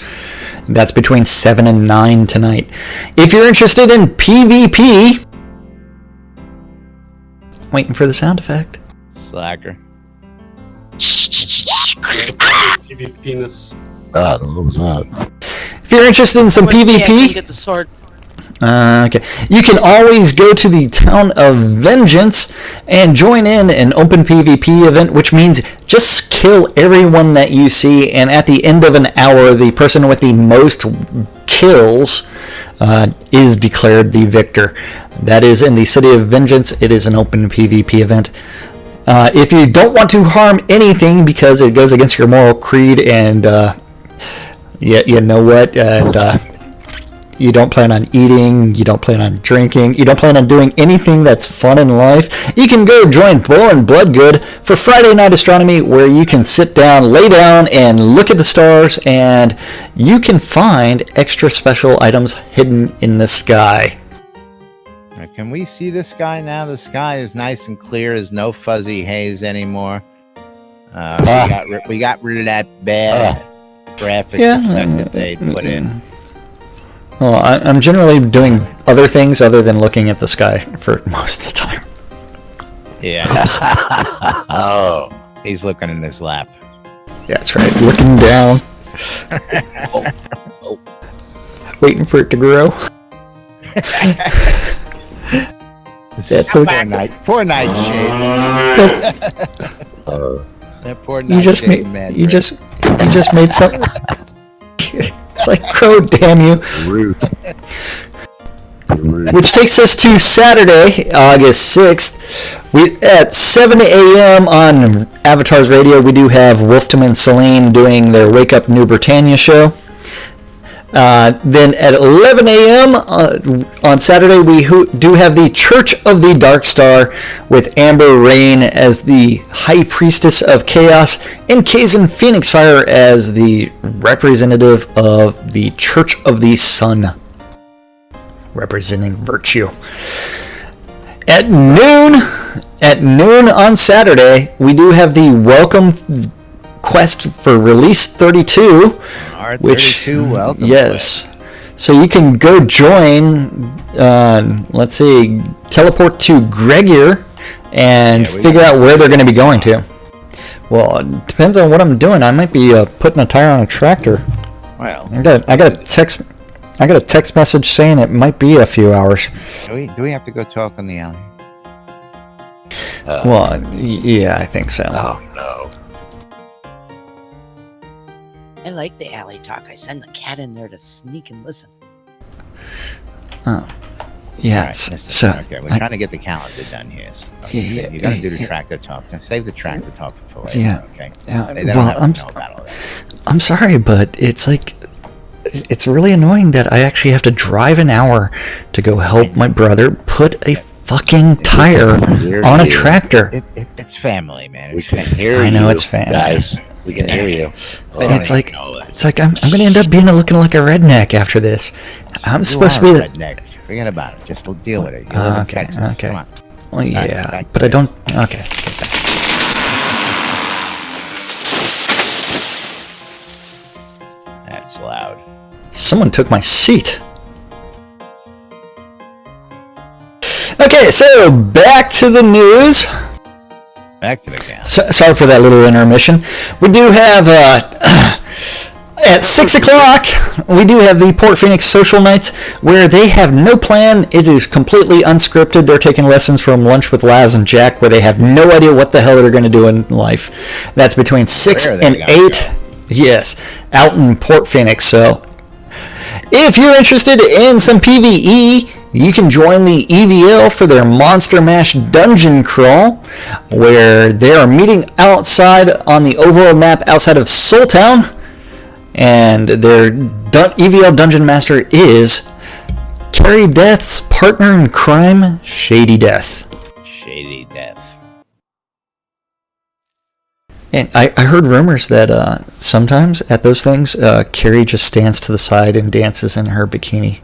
That's between 7 and 9 tonight. If you're interested in PvP, waiting for the sound effect. Slacker. Penis. What was that? If you're interested in some PvP, get the sword. Okay. You can always go to the Town of Vengeance and join in an open PvP event, which means just kill everyone that you see, and at the end of an hour, the person with the most kills is declared the victor. That is in the City of Vengeance. It is an open PvP event. If you don't want to harm anything because it goes against your moral creed, and you know what, and you don't plan on eating, you don't plan on drinking, you don't plan on doing anything that's fun in life, you can go join Bull and Bloodgood for Friday Night Astronomy, where you can sit down, lay down, and look at the stars, and you can find extra special items hidden in the sky. Now, can we see the sky now? The sky is nice and clear. There's no fuzzy haze anymore. We got rid of that bad graphics effect that they put in. Well, I'm generally doing other things other than looking at the sky for most of the time. Yeah. Oh. He's looking in his lap. Yeah, that's right. Looking down. Waiting for it to grow. That's okay. Poor nightshade. That poor nightshade. You just made something. It's like, crow, damn you. Root. Which takes us to Saturday, August 6th. At 7 a.m. on Avatar's Radio, we do have Wolftam and Celine doing their Wake Up New Britannia show. Then at 11 a.m. On Saturday, we do have the Church of the Dark Star with Amber Rain as the High Priestess of Chaos and Kazan Phoenix Fire as the representative of the Church of the Sun, representing virtue. At noon on Saturday, we do have the Welcome Quest for Release 32, which welcome. Yes, so you can go join. Let's see, teleport to Garriott and figure out where they're going to be going to. Well, it depends on what I'm doing. I might be putting a tire on a tractor. Well, I got a text message saying it might be a few hours. Do we have to go talk in the alley? Well, yeah, I think so. Oh no. I like the alley talk. I send the cat in there to sneak and listen. Oh, yeah. Right, so okay. We're trying to get the calendar done here. So, okay, you got to do the tractor talk. Now, save the tractor talk for later. Yeah. Okay. Yeah. They don't have to know about all that. I'm sorry, but it's like it's really annoying that I actually have to drive an hour to go help my brother put a fucking tire on a tractor. It's family, man. We can hear you. I know it's family, guys. We can hear you. It's like I'm gonna end up being looking like a redneck after this. I'm supposed to be redneck. Forget about it. Just deal with it. You live in Texas. Okay. Come on. Well, yeah, but I don't. Okay. That's loud. Someone took my seat. Okay, so back to the news. Back to the gas. Sorry for that little intermission. We do have at 6 o'clock. We do have the Port Phoenix Social Nights, where they have no plan. It is completely unscripted. They're taking lessons from Lunch with Laz and Jack, where they have no idea what the hell they're going to do in life. That's between 6 and 8. Go? Yes, out in Port Phoenix. So, if you're interested in some PvE, you can join the EVL for their Monster Mash dungeon crawl, where they are meeting outside on the overworld map outside of Soultown, and their EVL dungeon master is Carrie Death's partner in crime, Shady Death. Shady Death. And I heard rumors that sometimes at those things, Carrie just stands to the side and dances in her bikini.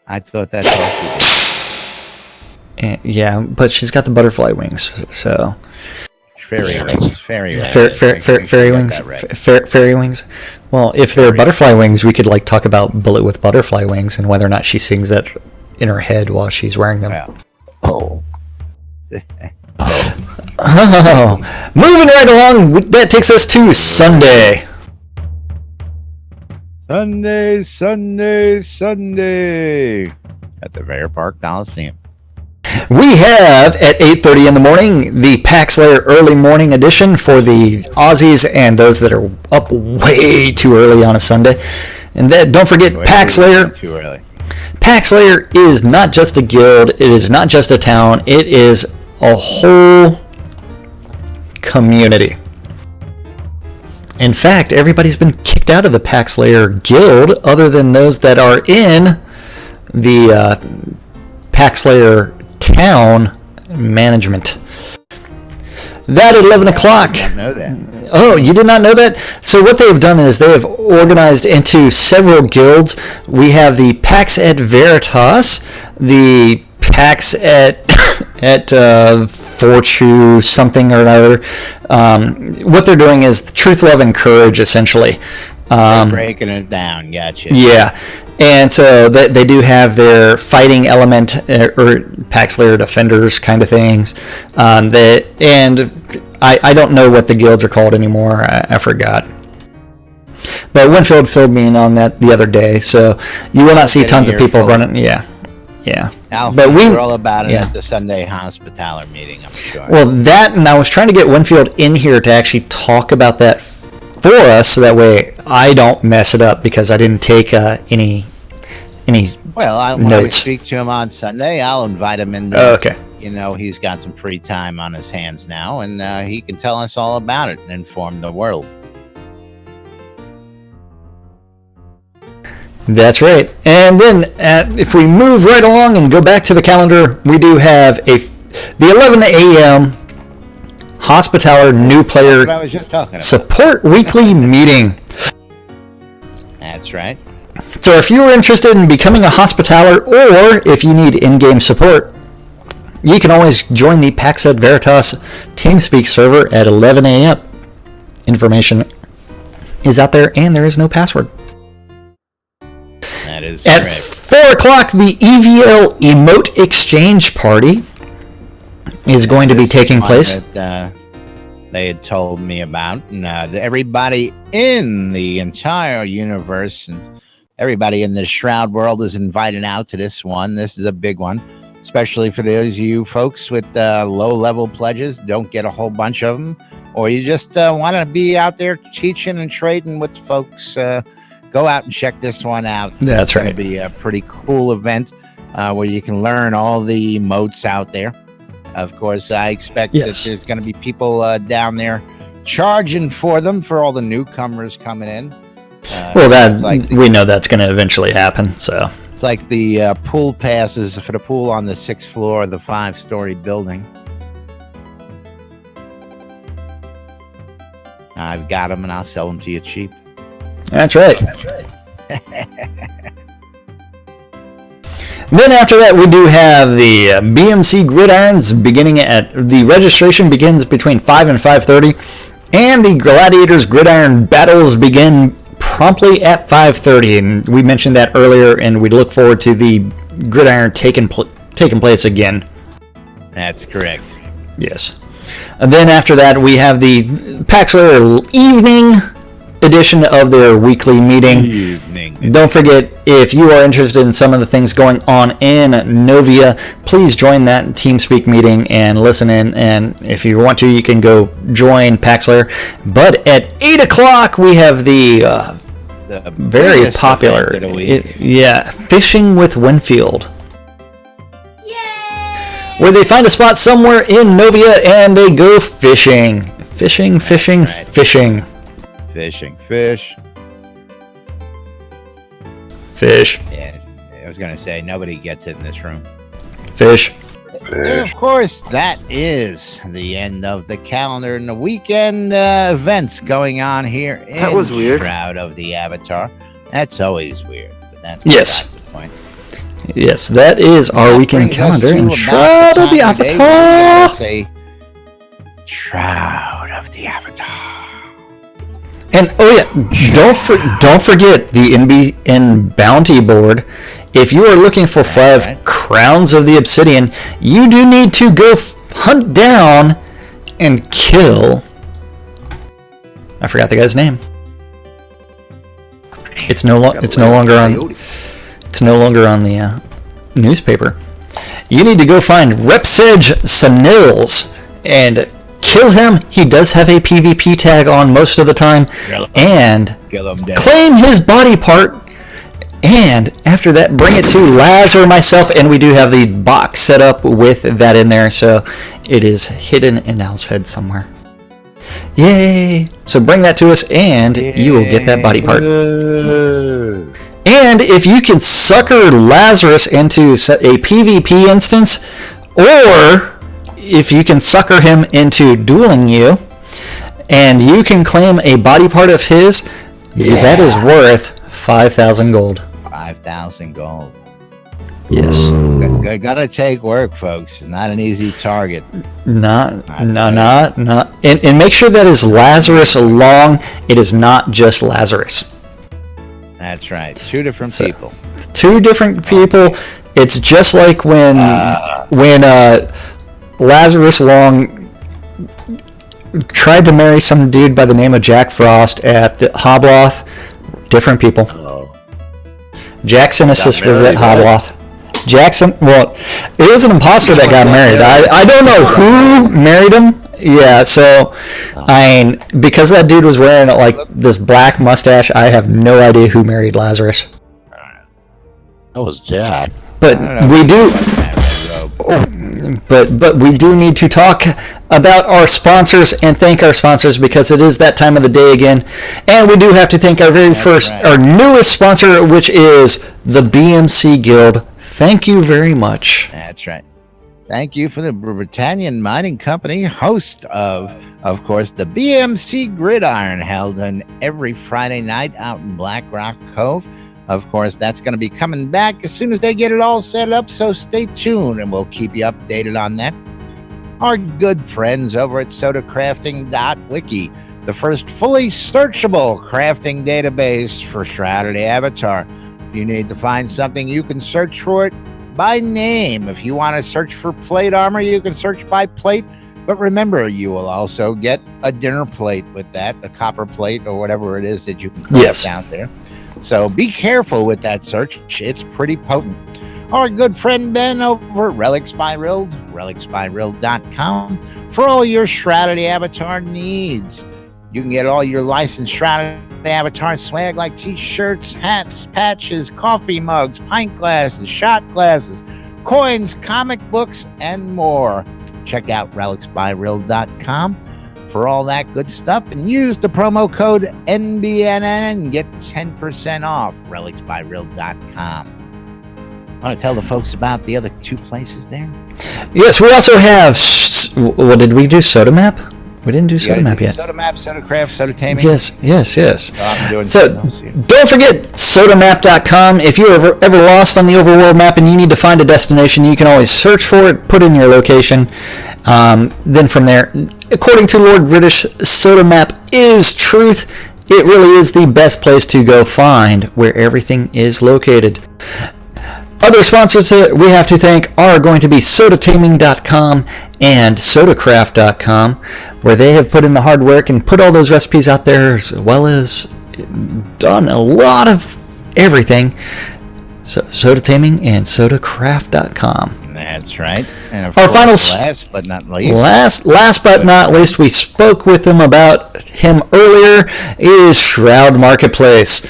I thought that's all she did. And, yeah, but she's got the butterfly wings, so. Fairy wings. Fairy wings. Fairy wings. Well, if they're butterfly wings, we could talk about Bullet with butterfly wings and whether or not she sings that in her head while she's wearing them. Well. Oh. Moving right along, that takes us to Sunday. Sunday at the Bear Park Coliseum. We have at 8:30 in the morning the Pack Slayer early morning edition for the Aussies and those that are up way too early on a Sunday. And then don't forget Pack Slayer. Too early. Pack Slayer is not just a guild. It is not just a town. It is a whole community. In fact, everybody's been kicked out of the Pack Slayer guild other than those that are in the Pack Slayer town management. That at 11 o'clock. I didn't know that. Oh, you did not know that? So what they've done is they have organized into several guilds. We have the Pax et Veritas, the Pax et Fortune something or another. What they're doing is Truth, Love, and Courage, essentially. Breaking it down, gotcha. Yeah, and so they do have their fighting element, or Pax Slayer Defenders kind of things. I don't know what the guilds are called anymore. I forgot. But Winfield filled me in on that the other day, so you will not see tons of people running. Yeah. Alfie, but we're all about it at the Sunday Hospitaller meeting, I'm sure. Well, that, and I was trying to get Winfield in here to actually talk about that for us, so that way I don't mess it up because I didn't take any Well, when we speak to him on Sunday, I'll invite him in. Okay. You know, he's got some free time on his hands now, and he can tell us all about it and inform the world. That's right. And then if we move right along and go back to the calendar, we do have the 11 a.m. Hospitaller new player I was just talking about. support weekly meeting. That's right. So if you are interested in becoming a Hospitaller, or if you need in-game support, you can always join the Pax et Veritas TeamSpeak server at 11 a.m. Information is out there, and there is no password. That is At correct. 4 o'clock, the EVL Emote Exchange Party is going to be taking place. That, they had told me about. And, everybody in the entire universe and everybody in the Shroud world is invited out to this one. This is a big one, especially for those of you folks with low-level pledges. Don't get a whole bunch of them, or you just want to be out there teaching and trading with folks. Go out and check this one out. That's right. It'll be a pretty cool event where you can learn all the modes out there. Of course, I expect that there's going to be people down there charging for them for all the newcomers coming in. We know that's going to eventually happen. So it's like the pool passes for the pool on the 6th floor of the 5-story building. I've got them, and I'll sell them to you cheap. That's right. Then after that, we do have the BMC Gridirons beginning the registration begins between 5 and 5:30, and the Gladiators Gridiron battles begin promptly at 5:30. And we mentioned that earlier, and we look forward to the Gridiron taking place again. That's correct. Yes. And then after that, we have the Paxler evening edition of their weekly meeting. Don't forget, if you are interested in some of the things going on in Novia, please join that TeamSpeak meeting and listen in. And if you want to, you can go join Paxler. But at 8 o'clock, we have the very popular, Fishing with Winfield. Where they find a spot somewhere in Novia and they go fishing. Fishing. Fish. Yeah, I was going to say, nobody gets it in this room. Fish. And of course, that is the end of the calendar and the weekend events going on here in Shroud of the Avatar. That's always weird. But that's the point. Yes, that is our weekend calendar in Shroud of the Avatar. Shroud of the Avatar. And don't forget the NBN bounty board. If you are looking for 5 crowns of the obsidian, you do need to go hunt down and kill. I forgot the guy's name. It's no longer on the newspaper. You need to go find Repsej Sanils and kill him. He does have a PvP tag on most of the time, and claim his body part. And after that, bring it to Laz or myself, and we do have the box set up with that in there, so it is hidden in Al's head somewhere. Yay! So bring that to us, and you will get that body part. And if you can sucker Lazarus into a PvP instance, or if you can sucker him into dueling you, and you can claim a body part of his, that is worth 5,000 gold. 5,000 gold. Yes. It's gotta take work, folks. It's not an easy target. Not. And make sure that is Lazarus long. It is not just Lazarus. That's right. 2 different people. 2 different people. It's just like when Lazarus Long tried to marry some dude by the name of Jack Frost at the Hobloth. Different people. Jack Sinissus was at Hobloth. Jackson, well, it was an imposter that got married. I don't know who married him. Yeah, so, I mean, because that dude was wearing like this black mustache, I have no idea who married Lazarus. That was Jack. But we do. But we do need to talk about our sponsors and thank our sponsors because it is that time of the day again. And we do have to thank our our newest sponsor, which is the BMC Guild. Thank you very much. That's right. Thank you for the Britannian Mining Company, host of course, the BMC Gridiron, held on every Friday night out in Black Rock Cove. Of course, that's going to be coming back as soon as they get it all set up, so stay tuned and we'll keep you updated on that. Our good friends over at sodacrafting.wiki, the first fully searchable crafting database for Shroud of the Avatar. If you need to find something, you can search for it by name. If you want to search for plate armor, you can search by plate. But remember, you will also get a dinner plate with that, a copper plate or whatever it is that you can craft out there. So be careful with that search. It's pretty potent. Our good friend Ben over at Relics by Rild, relicsbyrild.com, for all your Shroud of the Avatar needs. You can get all your licensed Shroud of the Avatar swag like t-shirts, hats, patches, coffee mugs, pint glasses, shot glasses, coins, comic books, and more. Check out relicsbyrild.com for all that good stuff and use the promo code NBNN and get 10% off relicsbyrild.com. Want to tell the folks about the other two places there? Yes, we also have, what did we do, Soda Map? We didn't do Soda Map yet. Soda Map, Soda Craft, Soda Taming. Yes. So don't forget sodamap.com. If you're ever lost on the overworld map and you need to find a destination, you can always search for it, put in your location. Then from there, according to Lord British, Soda Map is truth. It really is the best place to go find where everything is located. Other sponsors that we have to thank are going to be sodataming.com and sodacraft.com, where they have put in the hard work and put all those recipes out there, as well as done a lot of everything. So sodataming and sodacraft.com. That's right. And of our final, last but not least, last but not least, we spoke with them about him earlier, is Shroud Marketplace.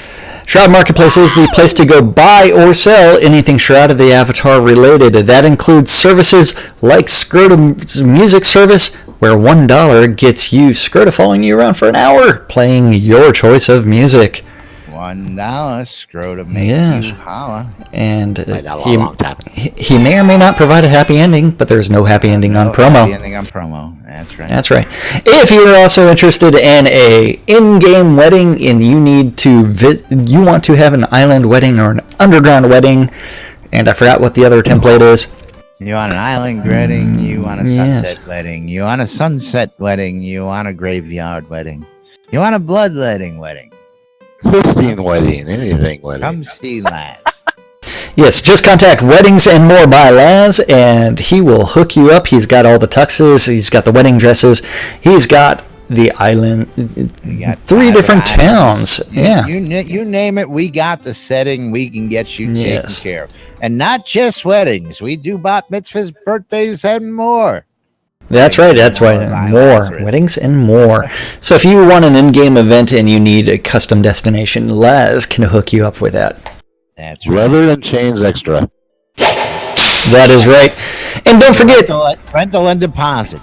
Shroud Marketplace is the place to go buy or sell anything Shroud of the Avatar related. That includes services like Scrotum's music service, where $1 gets you Scrota following you around for an hour, playing your choice of music. $1 Scrotum makes you holla. And he may or may not provide a happy ending, but there's no happy ending on promo. Happy ending on promo. That's right. If you're also interested in a in-game wedding and you need to you want to have an island wedding or an underground wedding, and I forgot what the other template is. You want an island wedding, you want a sunset wedding, you want a sunset wedding, you want a graveyard wedding, you want a bloodletting wedding. Fisting wedding, anything wedding. Come see Laz. Yes, just contact Weddings and More by Laz, and he will hook you up. He's got all the tuxes. He's got the wedding dresses. He's got the island. Three different towns. You name it, we got the setting. We can get you taken care of. And not just weddings. We do bat mitzvahs, birthdays, and more. That's right. More. Weddings and more. So if you want an in-game event and you need a custom destination, Laz can hook you up with that. That's right. Leather and chains extra. That is right. And don't forget rental and deposit.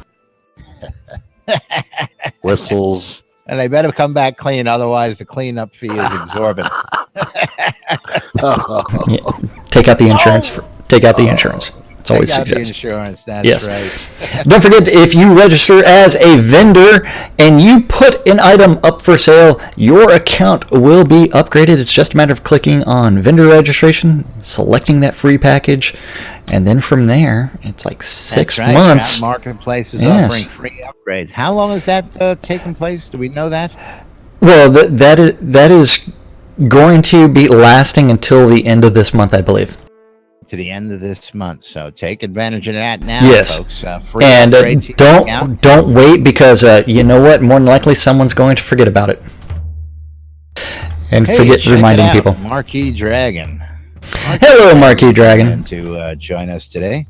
Whistles. And they better come back clean, otherwise the cleanup fee is exorbitant. Take out the insurance. Take out the insurance. It's always suggested. Insurance, that's right. Don't forget, if you register as a vendor and you put an item up for sale, your account will be upgraded. It's just a matter of clicking on vendor registration, selecting that free package, and then from there, it's like 6 months. Shroud Marketplace is offering free upgrades. How long is that taking place? Do we know that? Well, that is going to be lasting until the end of this month, I believe. To the end of this month, so take advantage of that now, folks. Free and don't wait, because you know what? More than likely, someone's going to forget about it and forget reminding people. Marquee Dragon. Hello, Marquee Dragon. To join us today.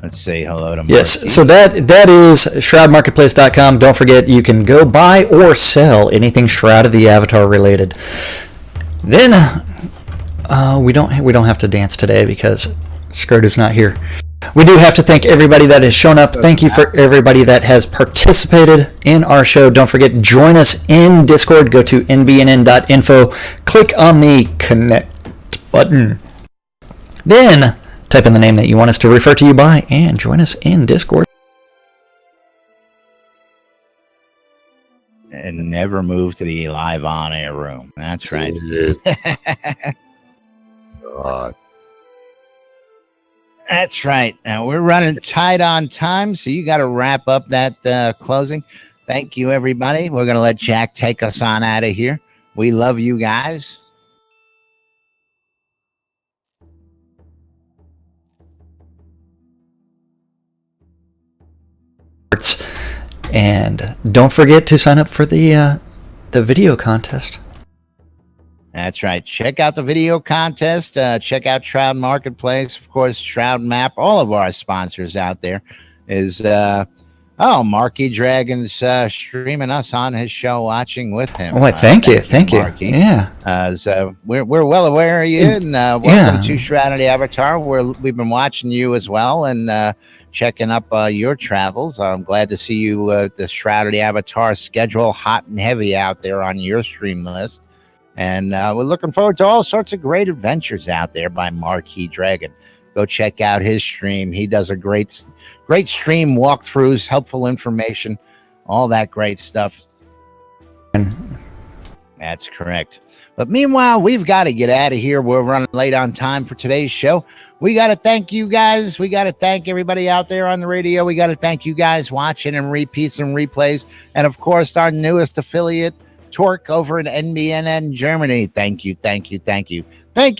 Let's say hello to Marquee. Yes, so that is shroudmarketplace.com. Don't forget, you can go buy or sell anything Shroud of the Avatar related. Then we don't have to dance today because Scrota's not here. We do have to thank everybody that has shown up. Thank you for everybody that has participated in our show. Don't forget, join us in Discord. Go to nbnn.info. Click on the connect button. Then type in the name that you want us to refer to you by and join us in Discord. And never move to the live on-air room. That's right. God. That's right. Now we're running tight on time, so you got to wrap up that closing. Thank you, everybody. We're going to let Jack take us on out of here. We love you guys. And don't forget to sign up for the video contest. That's right. Check out the video contest. Check out Shroud Marketplace. Of course, Shroud Map. All of our sponsors out there is, Marky Dragon's streaming us on his show, watching with him. Oh, thank you. Marky. Yeah. So we're well aware of you, and welcome to Shrouded Avatar. We've been watching you as well, and checking up your travels. I'm glad to see you, the Shrouded Avatar schedule hot and heavy out there on your stream list. And we're looking forward to all sorts of great adventures out there by Marquis Dragon. Go check out his stream. He does a great stream walkthroughs, helpful information, all that great stuff. That's correct. But meanwhile, we've got to get out of here. We're running late on time for today's show. We got to thank you guys. We got to thank everybody out there on the radio. We got to thank you guys watching and repeats and replays. And of course, our newest affiliate, Torque, over in NBNN Germany. Thank you. Thank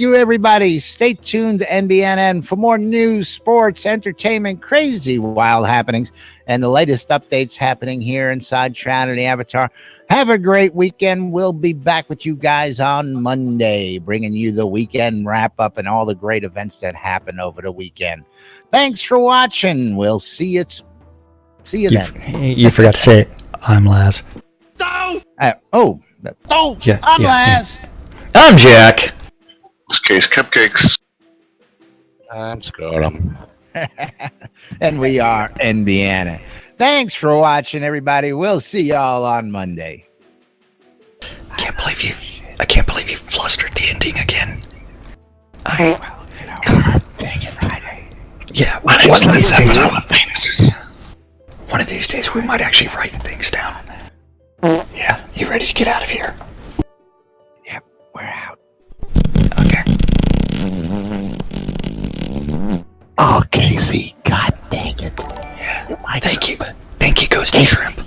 you, everybody. Stay tuned to NBNN for more news, sports, entertainment, crazy, wild happenings, and the latest updates happening here inside Shrouded Avatar. Have a great weekend. We'll be back with you guys on Monday, bringing you the weekend wrap-up and all the great events that happen over the weekend. Thanks for watching. We'll see you then. You forgot to say, I'm Laz. I'm Laz. I'm Jack. This case cupcakes. I'm Scott. And we are NBN. Thanks for watching, everybody. We'll see y'all on Monday. I can't believe you flustered the ending again. God dang it, Friday. Yeah, one of these days we might actually write things down. Yeah, you ready to get out of here? Yep, we're out. Okay. Oh, Casey. God dang it. Yeah. Thank you, Ghost Shrimp.